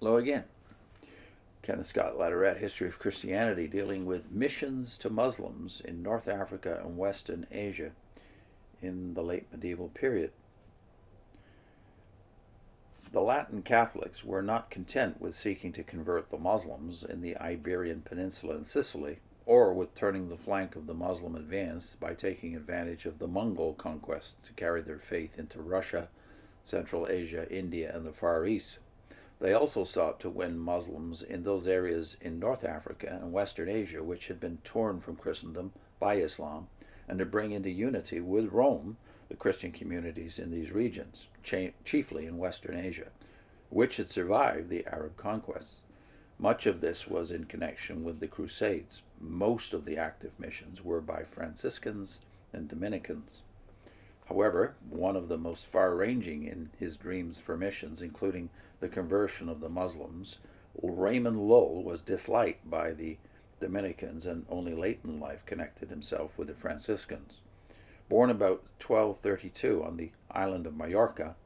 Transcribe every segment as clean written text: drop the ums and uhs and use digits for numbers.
Hello again. Kenneth Scott Latourette, History of Christianity, dealing with missions to Muslims in North Africa and Western Asia in the late medieval period. The Latin Catholics were not content with seeking to convert the Muslims in the Iberian Peninsula and Sicily, or with turning the flank of the Muslim advance by taking advantage of the Mongol conquest to carry their faith into Russia, Central Asia, India, and the Far East. They also sought to win Muslims in those areas in North Africa and Western Asia which had been torn from Christendom by Islam, and to bring into unity with Rome the Christian communities in these regions, chiefly in Western Asia, which had survived the Arab conquests. Much of this was in connection with the Crusades. Most of the active missions were by Franciscans and Dominicans. However, one of the most far-ranging in his dreams for missions, including the conversion of the Muslims, Raymond Lull was disliked by the Dominicans and only late in life connected himself with the Franciscans. Born about 1232 on the island of Majorca,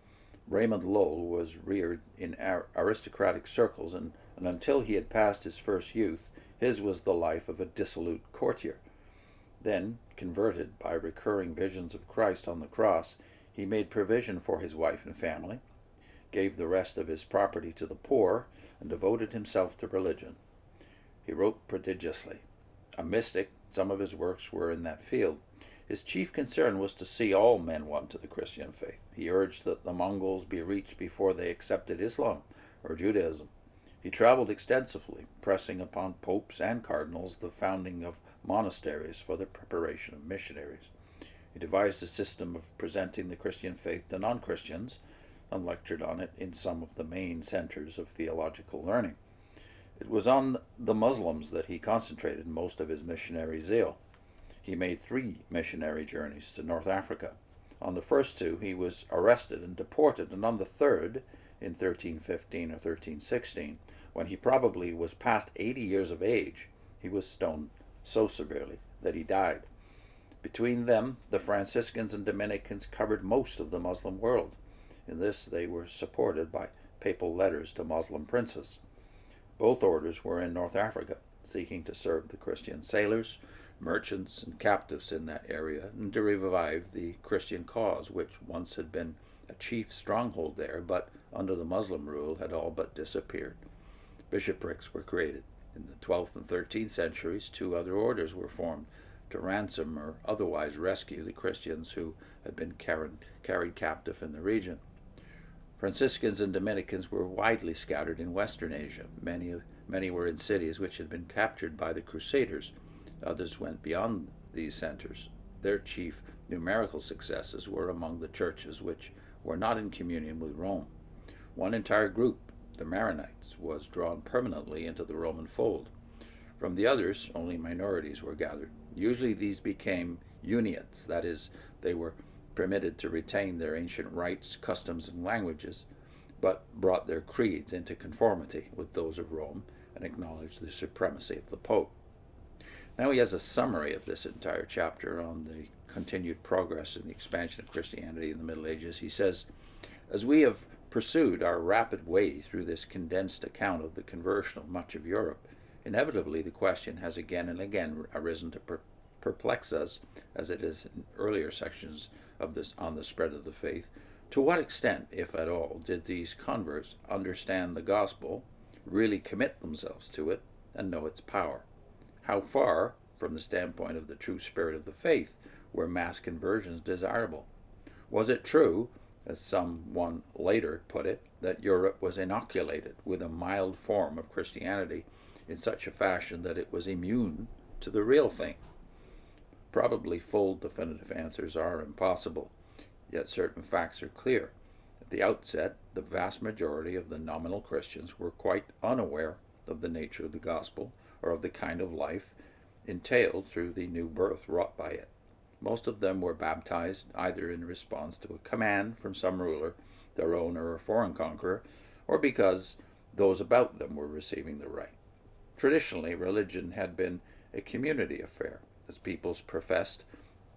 Raymond Lull was reared in aristocratic circles, and until he had passed his first youth, his was the life of a dissolute courtier. Then, converted by recurring visions of Christ on the cross, he made provision for his wife and family, gave the rest of his property to the poor, and devoted himself to religion. He wrote prodigiously. A mystic, some of his works were in that field. His chief concern was to see all men won to the Christian faith. He urged that the Mongols be reached before they accepted Islam or Judaism. He traveled extensively, pressing upon popes and cardinals the founding of monasteries for the preparation of missionaries. He devised a system of presenting the Christian faith to non-Christians and lectured on it in some of the main centers of theological learning. It was on the Muslims that he concentrated most of his missionary zeal. He made 3 missionary journeys to North Africa. On the first 2 he was arrested and deported, and on the third, in 1315 or 1316, when he probably was past 80 years of age, he was stoned so severely that he died. Between them, the Franciscans and Dominicans covered most of the Muslim world. In this they were supported by papal letters to Muslim princes. Both orders were in North Africa, seeking to serve the Christian sailors, merchants, and captives in that area, and to revive the Christian cause, which once had been a chief stronghold there, but under the Muslim rule had all but disappeared. Bishoprics were created. In the 12th and 13th centuries, 2 other orders were formed to ransom or otherwise rescue the Christians who had been carried captive in the region. Franciscans and Dominicans were widely scattered in Western Asia. Many were in cities which had been captured by the Crusaders. Others went beyond these centers. Their chief numerical successes were among the churches which were not in communion with Rome. One entire group, the Maronites, was drawn permanently into the Roman fold. From the others, only minorities were gathered. Usually these became uniates, that is, they were permitted to retain their ancient rites, customs, and languages, but brought their creeds into conformity with those of Rome and acknowledged the supremacy of the Pope. Now he has a summary of this entire chapter on the continued progress in the expansion of Christianity in the Middle Ages. He says, as we have pursued our rapid way through this condensed account of the conversion of much of Europe, inevitably the question has again and again arisen to perplex us, as it is in earlier sections of this on the spread of the faith. To what extent, if at all, did these converts understand the gospel, really commit themselves to it, and know its power? How far, from the standpoint of the true spirit of the faith, were mass conversions desirable? Was it true, as someone later put it, that Europe was inoculated with a mild form of Christianity in such a fashion that it was immune to the real thing? Probably full definitive answers are impossible, yet certain facts are clear. At the outset, the vast majority of the nominal Christians were quite unaware of the nature of the gospel or of the kind of life entailed through the new birth wrought by it. Most of them were baptized either in response to a command from some ruler, their own or a foreign conqueror, or because those about them were receiving the rite. Traditionally, religion had been a community affair. As peoples professed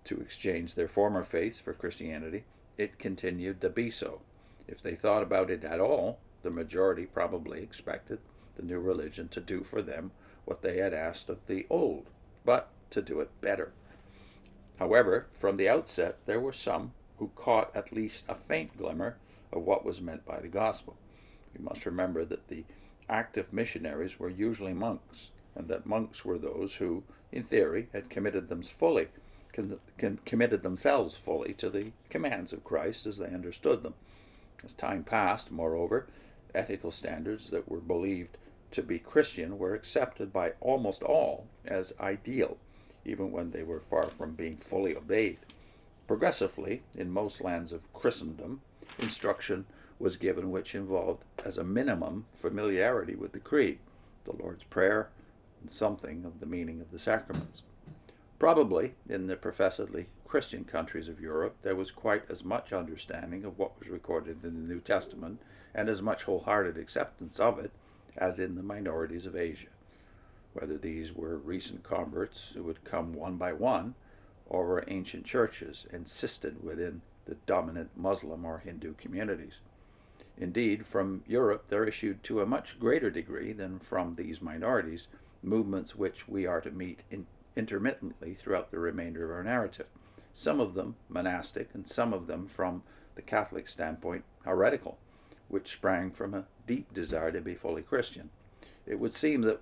to exchange their former faiths for Christianity, it continued to be so. If they thought about it at all, The majority probably expected the new religion to do for them what they had asked of the old, but to do it better. However, from the outset, there were some who caught at least a faint glimmer of what was meant by the gospel. We must remember that the active missionaries were usually monks, and that monks were those who, in theory, had committed themselves fully to the commands of Christ as they understood them. As time passed, moreover, ethical standards that were believed to be Christian were accepted by almost all as ideal, even when they were far from being fully obeyed. Progressively, in most lands of Christendom, instruction was given which involved, as a minimum, familiarity with the Creed, the Lord's Prayer, and something of the meaning of the sacraments. Probably, in the professedly Christian countries of Europe, there was quite as much understanding of what was recorded in the New Testament, and as much wholehearted acceptance of it, as in the minorities of Asia. Whether these were recent converts who would come one by one, or were ancient churches encysted within the dominant Muslim or Hindu communities. Indeed, from Europe there issued to a much greater degree than from these minorities movements which we are to meet intermittently throughout the remainder of our narrative, some of them monastic and some of them, from the Catholic standpoint, heretical, which sprang from a deep desire to be fully Christian. It would seem that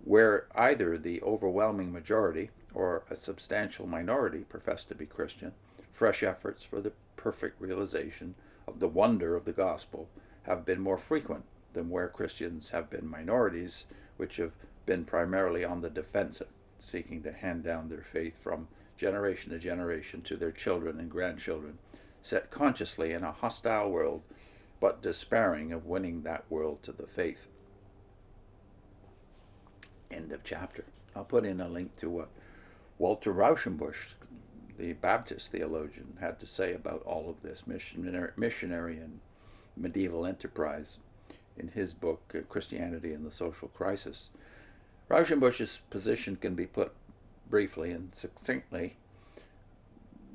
where either the overwhelming majority or a substantial minority profess to be Christian, fresh efforts for the perfect realization of the wonder of the gospel have been more frequent than where Christians have been minorities, which have been primarily on the defensive, seeking to hand down their faith from generation to generation to their children and grandchildren, set consciously in a hostile world, but despairing of winning that world to the faith. End of chapter. I'll put in a link to what Walter Rauschenbusch, the Baptist theologian, had to say about all of this missionary and medieval enterprise in his book, Christianity and the Social Crisis. Rauschenbusch's position can be put briefly and succinctly.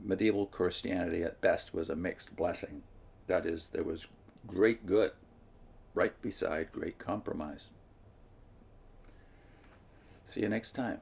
Medieval Christianity at best was a mixed blessing. That is, there was great good right beside great compromise. See you next time.